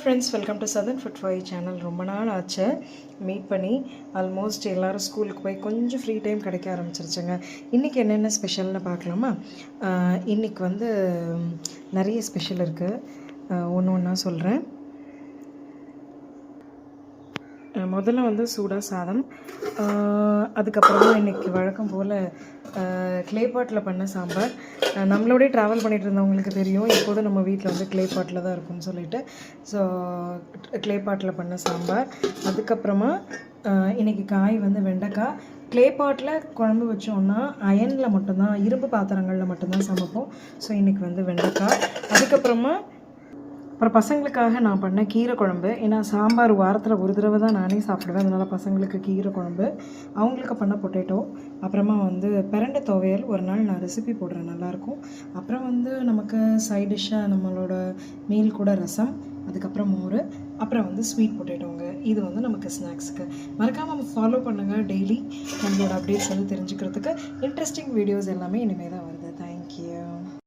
Friends, welcome to southern food five channel. ரொம்ப நாள் ஆச்சு மீட் பண்ணி. ஆல்மோஸ்ட் எல்லோரும் ஸ்கூலுக்கு போய் கொஞ்சம் ஃப்ரீ டைம் கிடைக்க ஆரம்பிச்சிருச்சுங்க. இன்றைக்கி என்னென்ன ஸ்பெஷல்னு பார்க்கலாமா? இன்றைக்கி வந்து நிறைய ஸ்பெஷல் இருக்குது. ஒன்று ஒன்றா சொல்கிறேன். முதல்ல வந்து சூடாக சாதம், அதுக்கப்புறமா இன்றைக்கி வழக்கம் போல் க்ளே பாட்டில் பண்ண சாம்பார். நம்மளோடய ட்ராவல் பண்ணிகிட்டு இருந்தவங்களுக்கு தெரியும், எப்போதும் நம்ம வீட்டில் வந்து க்ளே பாட்டில் தான் இருக்கும்னு சொல்லிட்டு. ஸோ க்ளே பாட்டில் பண்ண சாம்பார். அதுக்கப்புறமா இன்றைக்கி காய் வந்து வெண்டைக்காய். க்ளே பாட்டில் குழம்பு வச்சோன்னா அயனில் மட்டும்தான், இரும்பு பாத்திரங்களில் மட்டும்தான் சமைப்போம். ஸோ இன்றைக்கி வந்து வெண்டைக்காய். அதுக்கப்புறமா அப்புறம் பசங்களுக்காக நான் பண்ண கீரை குழம்பு. ஏன்னா சாம்பார் வாரத்தில் ஒரு தடவை தான் நானே சாப்பிடுவேன், அதனால் பசங்களுக்கு கீரை குழம்பு. அவங்களுக்கு பண்ண பொட்டேட்டோ. அப்புறமா வந்து பிரண்டை துவையல். ஒரு நாள் நான் ரெசிபி போடுறேன், நல்லாயிருக்கும். அப்புறம் வந்து நமக்கு சைட் டிஷ்ஷாக நம்மளோட மீல் கூட ரசம், அதுக்கப்புறம் மோர், அப்புறம் வந்து ஸ்வீட் பொட்டேட்டோங்க. இது வந்து நமக்கு ஸ்நாக்ஸுக்கு. மறக்காமல் ஃபாலோ பண்ணுங்கள். டெய்லி நம்மளோட அப்டேட்ஸ் வந்து தெரிஞ்சுக்கிறதுக்கு இன்ட்ரெஸ்டிங் வீடியோஸ் எல்லாமே இனிமேல் தான் வரும்.